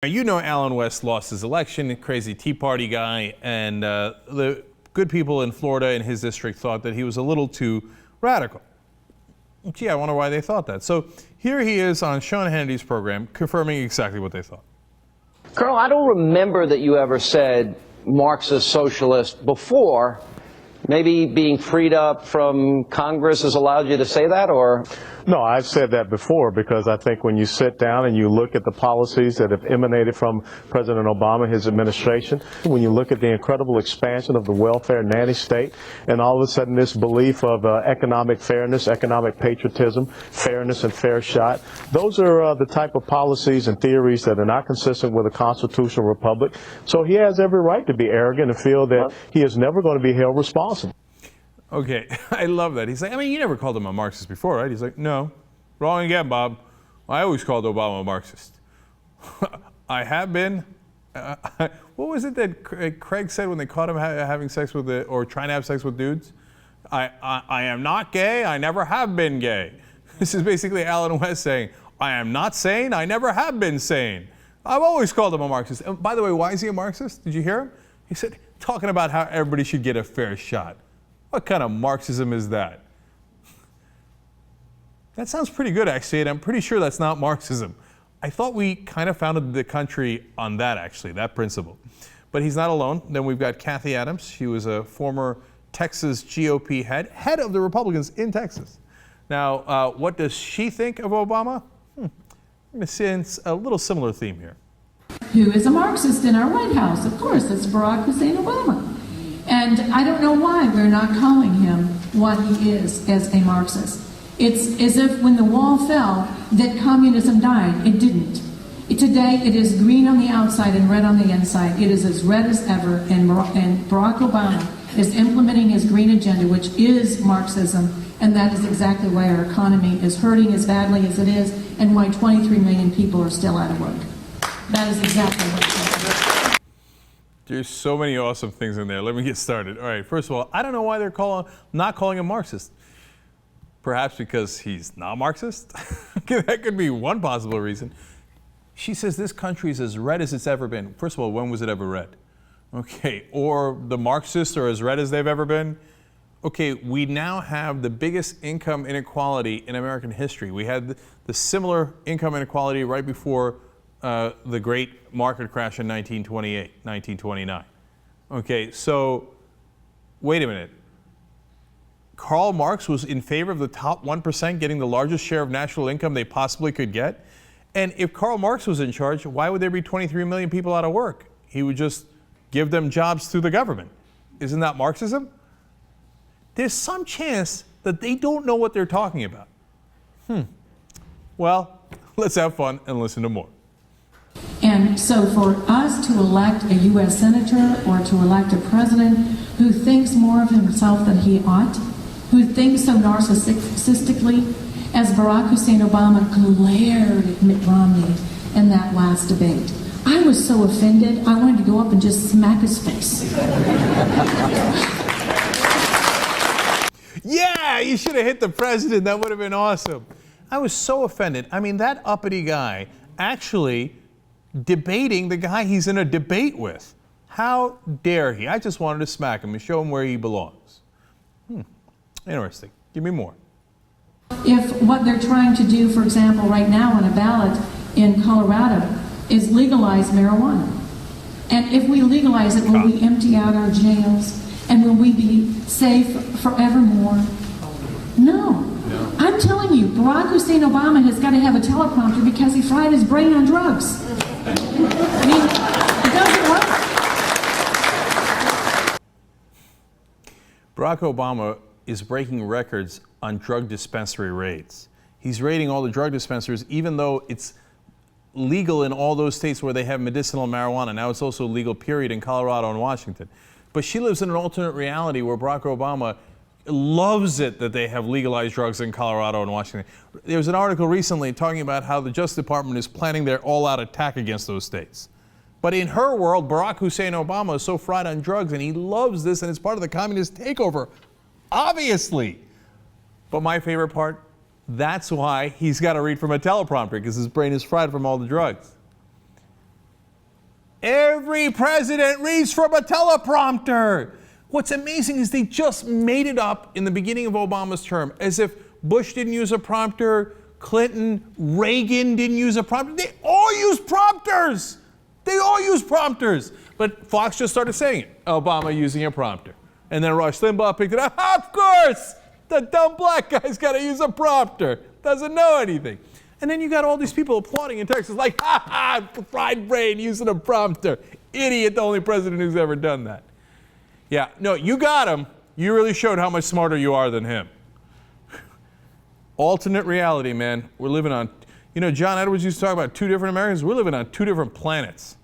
You know Alan West lost his election, crazy Tea Party guy, and the good people in Florida in his district thought that he was a little too radical. Gee, I wonder why they thought that. So here he is on Sean Hannity's program confirming exactly what they thought. Colonel, I don't remember that you ever said Marxist socialist before. Maybe being freed up from Congress has allowed you to say that, or? No, I've said that before because I think when you sit down and you look at the policies that have emanated from President Obama, his administration, when you look at the incredible expansion of the welfare nanny state, and all of a sudden this belief of economic fairness, economic patriotism, fairness and fair shot, those are the type of policies and theories that are not consistent with a constitutional republic. So he has every right to be arrogant and feel that he is never going to be held responsible. Okay, I love that. He's like, I mean, you never called him a Marxist before, right? He's like, no, wrong again, Bob. I always called Obama a Marxist. I have been. What was it that Craig said when they caught him having sex with or trying to have sex with dudes? I am not gay. I never have been gay. This is basically Alan West saying, I am not sane. I never have been sane. I've always called him a Marxist. And by the way, why is he a Marxist? Did you hear him? He said, talking about how everybody should get a fair shot. What kind of Marxism is that? That sounds pretty good, actually, and I'm pretty sure that's not Marxism. I thought we kind of founded the country on that, actually, that principle. But he's not alone. Then we've got Cathie Adams. She was a former Texas GOP head of the Republicans in Texas. Now, what does she think of Obama? I'm going to sense a little similar theme here. Who is a Marxist in our White House? Of course, it's Barack Hussein Obama. And I don't know why we're not calling him what he is as a Marxist. It's as if when the wall fell that communism died. It didn't. Today it is green on the outside and red on the inside. It is as red as ever, and Barack Obama is implementing his green agenda, which is Marxism, and that is exactly why our economy is hurting as badly as it is and why 23 million people are still out of work. That is exactly what it is. There's so many awesome things in there. Let me get started. All right, first of all, I don't know why they're not calling him Marxist. Perhaps because he's not Marxist? That could be one possible reason. She says this country is as red as it's ever been. First of all, when was it ever red? Okay, or the Marxists are as red as they've ever been? Okay, we now have the biggest income inequality in American history. We had the similar income inequality right before the great market crash in 1928, 1929. Okay, so wait a minute. Karl Marx was in favor of the top 1% getting the largest share of national income they possibly could get. And if Karl Marx was in charge, why would there be 23 million people out of work? He would just give them jobs through the government. Isn't that Marxism? There's some chance that they don't know what they're talking about. Well, let's have fun and listen to more. And so for us to elect a U.S. senator or to elect a president who thinks more of himself than he ought, who thinks so narcissistically, as Barack Hussein Obama glared at Mitt Romney in that last debate, I was so offended, I wanted to go up and just smack his face. Yeah, you should have hit the president. That would have been awesome. I was so offended. I mean, that uppity guy actually debating the guy he's in a debate with. How dare he? I just wanted to smack him and show him where he belongs. Interesting. Give me more. If what they're trying to do, for example, right now on a ballot in Colorado is legalize marijuana. And if we legalize it, will we empty out our jails? And will we be safe forevermore? No. I'm telling you, Barack Hussein Obama has got to have a teleprompter because he fried his brain on drugs. I mean, it doesn't work. Barack Obama is breaking records on drug dispensary raids. He's raiding all the drug dispensaries, even though it's legal in all those states where they have medicinal marijuana. Now it's also legal, period, in Colorado and Washington. But she lives in an alternate reality where Barack Obama loves it that they have legalized drugs in Colorado and Washington. There was an article recently talking about how the Justice Department is planning their all-out attack against those states. But in her world, Barack Hussein Obama is so fried on drugs, and he loves this, and it's part of the communist takeover, obviously. But my favorite part, that's why he's got to read from a teleprompter, because his brain is fried from all the drugs. Every president reads from a teleprompter. What's amazing is they just made it up in the beginning of Obama's term, as if Bush didn't use a prompter, Clinton, Reagan didn't use a prompter. They all use prompters. They all use prompters. But Fox just started saying it, Obama using a prompter. And then Rush Limbaugh picked it up. Of course, the dumb black guy's got to use a prompter. Doesn't know anything. And then you got all these people applauding in Texas like, ha ha, fried brain using a prompter. Idiot, the only president who's ever done that. Yeah, no, you got him. You really showed how much smarter you are than him. Alternate reality, man. We're living on, John Edwards used to talk about two different Americans. We're living on two different planets.